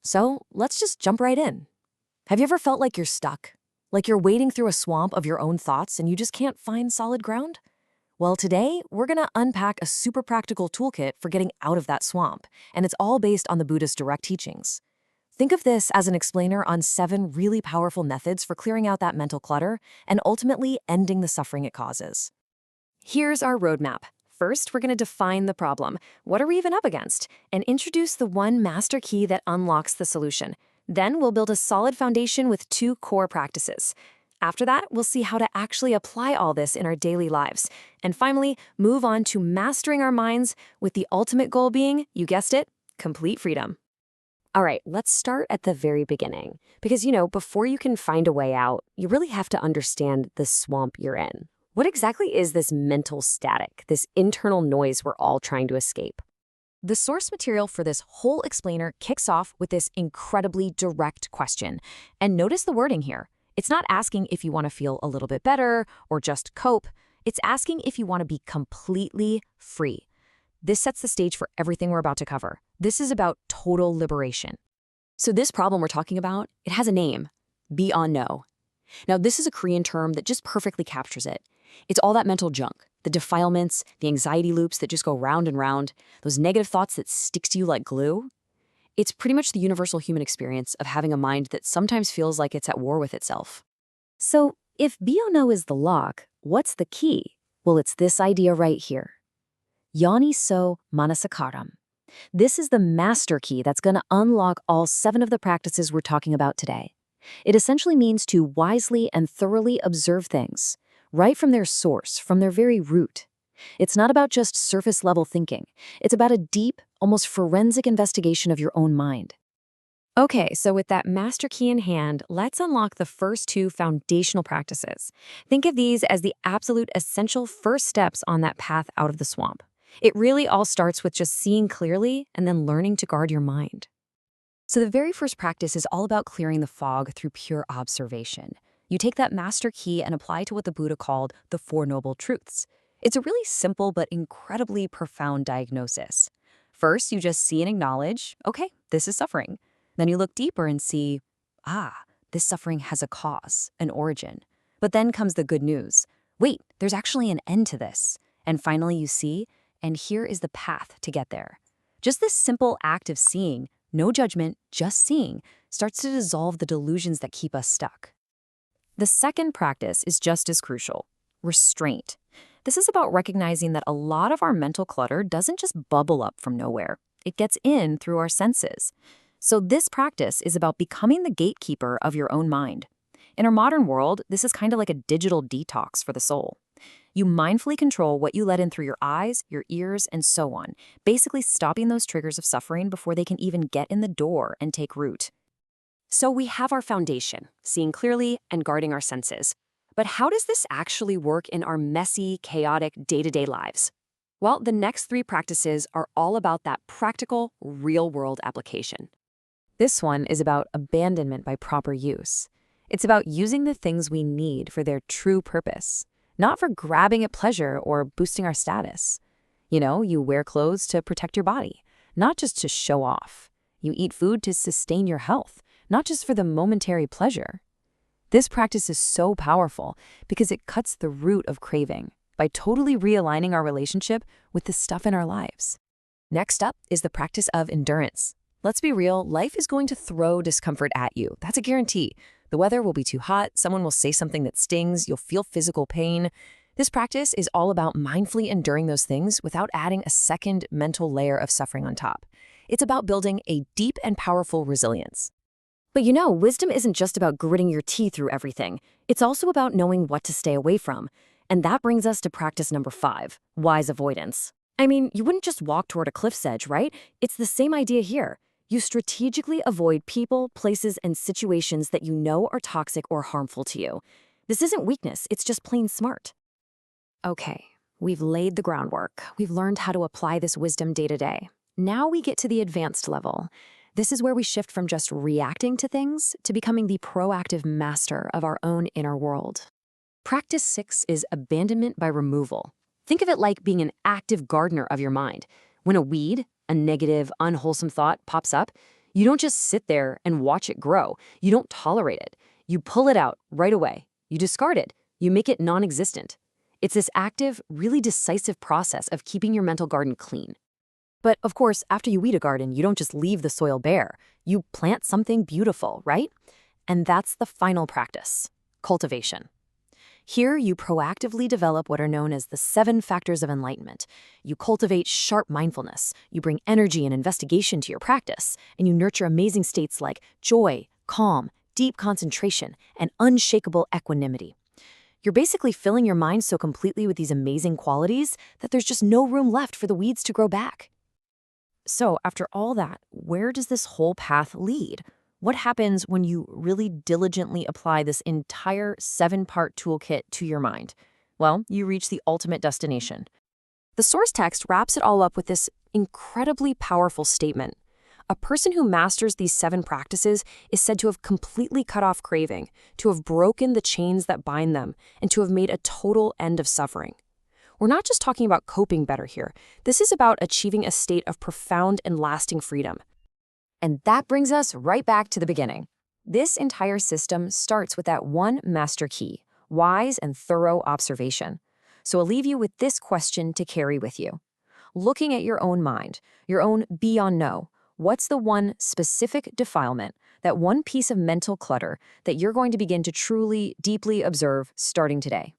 So let's just jump right in. Have you ever felt like you're stuck? Like you're wading through a swamp of your own thoughts and you just can't find solid ground? Well, today we're going to unpack a super practical toolkit for getting out of that swamp, and it's all based on the Buddha's direct teachings. Think of this as an explainer on 7 really powerful methods for clearing out that mental clutter and ultimately ending the suffering it causes. Here's our roadmap. First, we're going to define the problem. What are we even up against? And introduce the one master key that unlocks the solution. Then we'll build a solid foundation with 2 core practices. After that, we'll see how to actually apply all this in our daily lives. And finally, move on to mastering our minds with the ultimate goal being, you guessed it, complete freedom. All right, let's start at the very beginning. Because, before you can find a way out, you really have to understand the swamp you're in. What exactly is this mental static, this internal noise we're all trying to escape? The source material for this whole explainer kicks off with this incredibly direct question. And notice the wording here. It's not asking if you want to feel a little bit better or just cope. It's asking if you want to be completely free. This sets the stage for everything we're about to cover. This is about total liberation. So this problem we're talking about, it has a name, no. Now, this is a Korean term that just perfectly captures it. It's all that mental junk, the defilements, the anxiety loops that just go round and round, those negative thoughts that stick to you like glue. It's pretty much the universal human experience of having a mind that sometimes feels like it's at war with itself. So, if no is the lock, what's the key? Well, it's this idea right here. Yoni so manasakaram. This is the master key that's going to unlock all 7 of the practices we're talking about today. It essentially means to wisely and thoroughly observe things, right from their source, from their very root. It's not about just surface-level thinking. It's about a deep, almost forensic investigation of your own mind. Okay, so with that master key in hand, let's unlock the first 2 foundational practices. Think of these as the absolute essential first steps on that path out of the swamp. It really all starts with just seeing clearly and then learning to guard your mind. So the very first practice is all about clearing the fog through pure observation. You take that master key and apply to what the Buddha called the 4 Noble Truths. It's a really simple but incredibly profound diagnosis. First, you just see and acknowledge, okay, this is suffering. Then you look deeper and see, this suffering has a cause, an origin. But then comes the good news. Wait, there's actually an end to this. And finally you see, and here is the path to get there. Just this simple act of seeing, no judgment, just seeing, starts to dissolve the delusions that keep us stuck. The second practice is just as crucial, restraint. This is about recognizing that a lot of our mental clutter doesn't just bubble up from nowhere. It gets in through our senses. So this practice is about becoming the gatekeeper of your own mind. In our modern world, this is kind of like a digital detox for the soul. You mindfully control what you let in through your eyes, your ears, and so on, basically stopping those triggers of suffering before they can even get in the door and take root. So we have our foundation, seeing clearly and guarding our senses. But how does this actually work in our messy, chaotic, day-to-day lives? Well, the next 3 practices are all about that practical, real-world application. This one is about abandonment by proper use. It's about using the things we need for their true purpose, not for grabbing at pleasure or boosting our status. You wear clothes to protect your body, not just to show off. You eat food to sustain your health, not just for the momentary pleasure. This practice is so powerful because it cuts the root of craving by totally realigning our relationship with the stuff in our lives. Next up is the practice of endurance. Let's be real, life is going to throw discomfort at you. That's a guarantee. The weather will be too hot, someone will say something that stings, you'll feel physical pain. This practice is all about mindfully enduring those things without adding a second mental layer of suffering on top. It's about building a deep and powerful resilience. But wisdom isn't just about gritting your teeth through everything. It's also about knowing what to stay away from. And that brings us to practice number 5, wise avoidance. I mean, you wouldn't just walk toward a cliff's edge, right? It's the same idea here. You strategically avoid people, places, and situations that you know are toxic or harmful to you. This isn't weakness, it's just plain smart. Okay, we've laid the groundwork. We've learned how to apply this wisdom day to day. Now we get to the advanced level. This is where we shift from just reacting to things to becoming the proactive master of our own inner world. Practice 6 is abandonment by removal. Think of it like being an active gardener of your mind. When a weed, a negative, unwholesome thought pops up, You don't just sit there and watch it grow. You don't tolerate it. You pull it out right away. You discard it. You make it non-existent. It's this active, really decisive process of keeping your mental garden clean. But of course, after you weed a garden, you don't just leave the soil bare. You plant something beautiful, right? And that's the final practice, cultivation. Here, you proactively develop what are known as the 7 factors of enlightenment. You cultivate sharp mindfulness, you bring energy and investigation to your practice, and you nurture amazing states like joy, calm, deep concentration, and unshakable equanimity. You're basically filling your mind so completely with these amazing qualities that there's just no room left for the weeds to grow back. So, after all that, where does this whole path lead? What happens when you really diligently apply this entire 7-part toolkit to your mind? Well, you reach the ultimate destination. The source text wraps it all up with this incredibly powerful statement. A person who masters these 7 practices is said to have completely cut off craving, to have broken the chains that bind them, and to have made a total end of suffering. We're not just talking about coping better here. This is about achieving a state of profound and lasting freedom. And that brings us right back to the beginning. This entire system starts with that one master key, wise and thorough observation. So I'll leave you with this question to carry with you. Looking at your own mind, your own beyond know, what's the one specific defilement, that one piece of mental clutter that you're going to begin to truly, deeply observe starting today?